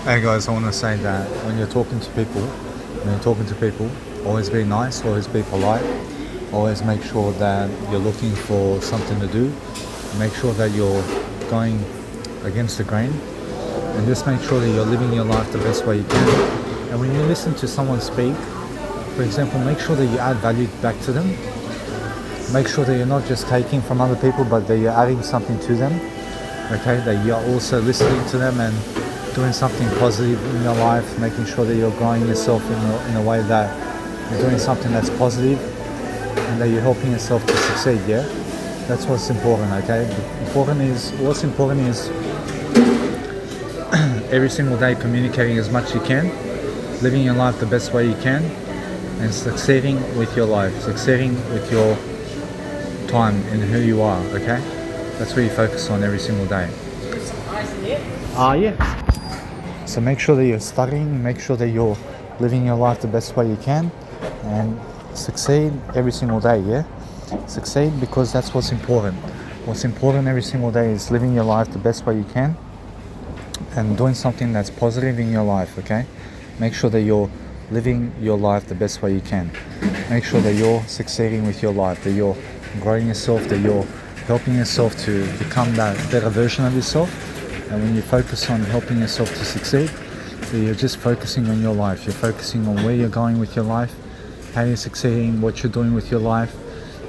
Hey guys, I want to say that when you're talking to people, always be nice, always be polite, always make sure that you're looking for something to do, make sure that you're going against the grain, and just make sure that you're living your life the best way you can. And when you listen to someone speak, for example, make sure that you add value back to them. Make sure that you're not just taking from other people, but that you're adding something to them. Okay, that you're also listening to them and doing something positive in your life, making sure that you're growing yourself in a way that you're doing something that's positive and that you're helping yourself to succeed. Yeah, that's what's important. Okay, what's important is every single day communicating as much as you can, living your life the best way you can, and succeeding with your life, succeeding with your time and who you are. Okay, that's what you focus on every single day. Yeah. So make sure that you're studying, make sure that you're living your life the best way you can, and succeed every single day. Yeah, succeed, because that's what's important. What's important every single day is living your life the best way you can and doing something that's positive in your life. Okay, make sure that you're living your life the best way you can. Make sure that you're succeeding with your life, that you're growing yourself, that you're helping yourself to become that better version of yourself. And when you focus on helping yourself to succeed, you're just focusing on your life. You're focusing on where you're going with your life, how you're succeeding, what you're doing with your life,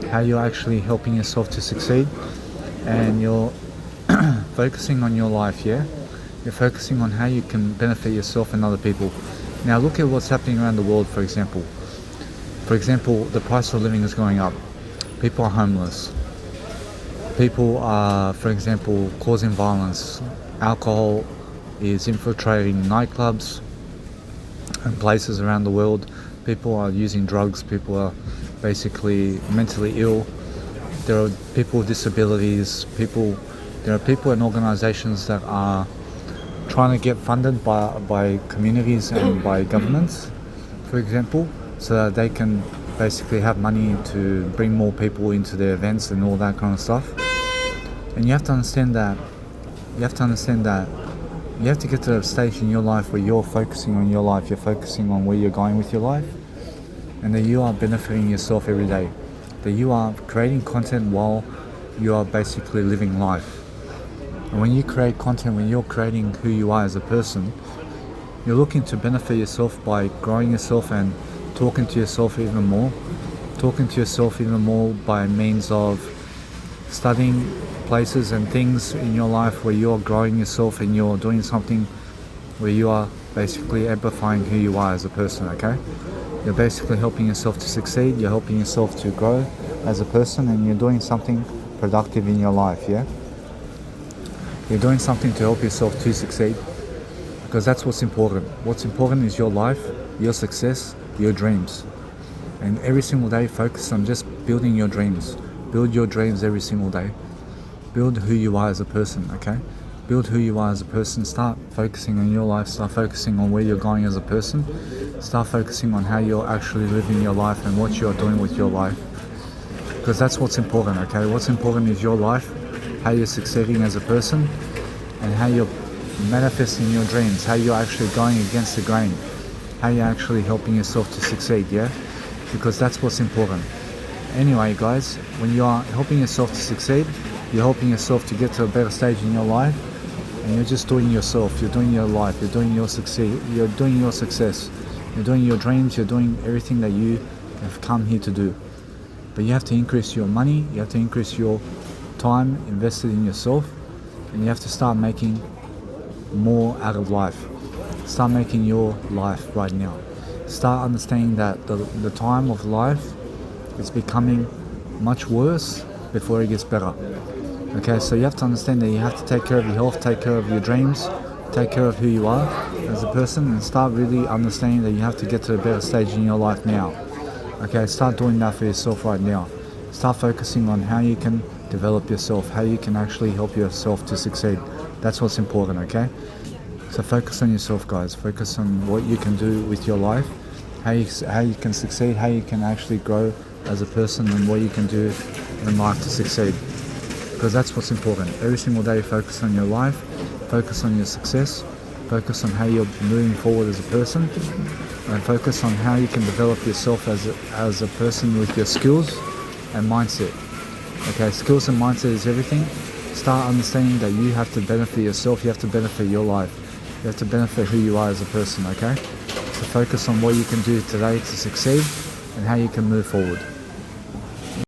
how you're actually helping yourself to succeed. And you're focusing on your life, yeah? You're focusing on how you can benefit yourself and other people. Now look at what's happening around the world, for example. For example, the price of living is going up. People are homeless. People are, for example, causing violence. Alcohol is infiltrating nightclubs and places around the world. People are using drugs. People are basically mentally ill. There are people with disabilities. There are people and organizations that are trying to get funded by communities and by governments, for example, so that they can basically have money to bring more people into their events and all that kind of stuff. And you have to understand that you have to get to a stage in your life where you're focusing on your life, you're focusing on where you're going with your life, and that you are benefiting yourself every day, that you are creating content while you are basically living life. And when you create content, when you're creating who you are as a person, you're looking to benefit yourself by growing yourself and talking to yourself even more by means of studying places and things in your life where you're growing yourself and you're doing something where you are basically amplifying who you are as a person. Okay, you're basically helping yourself to succeed, you're helping yourself to grow as a person, and you're doing something productive in your life. Yeah, you're doing something to help yourself to succeed, because that's what's important. What's important is your life, your success, your dreams. And every single day focus on just building your dreams. Build your dreams every single day. Build who you are as a person, okay? Build who you are as a person. Start focusing on your life. Start focusing on where you're going as a person. Start focusing on how you're actually living your life and what you're doing with your life. Because that's what's important, okay? What's important is your life, how you're succeeding as a person, and how you're manifesting your dreams, how you're actually going against the grain, how you're actually helping yourself to succeed, yeah? Because that's what's important. Anyway, guys, when you are helping yourself to succeed, you're helping yourself to get to a better stage in your life, and you're just doing yourself, you're doing your life, you're doing your succeed, you're doing your success, you're doing your dreams, you're doing everything that you have come here to do. But you have to increase your money, you have to increase your time invested in yourself, and you have to start making more out of life. Start making your life right now. Start understanding that the time of life is becoming much worse before it gets better. Okay, so you have to understand that you have to take care of your health, take care of your dreams, take care of who you are as a person, and start really understanding that you have to get to a better stage in your life now. Okay, start doing that for yourself right now. Start focusing on how you can develop yourself, how you can actually help yourself to succeed. That's what's important, okay? So focus on yourself, guys. Focus on what you can do with your life, how you can succeed, how you can actually grow as a person, and what you can do in life to succeed. Because that's what's important. Every single day focus on your life, focus on your success, Focus on how you're moving forward as a person, and focus on how you can develop yourself as a person with your skills and mindset. Okay, skills and mindset is everything. Start understanding that you have to benefit yourself, you have to benefit your life, you have to benefit who you are as a person, okay? So focus on what you can do today to succeed and how you can move forward.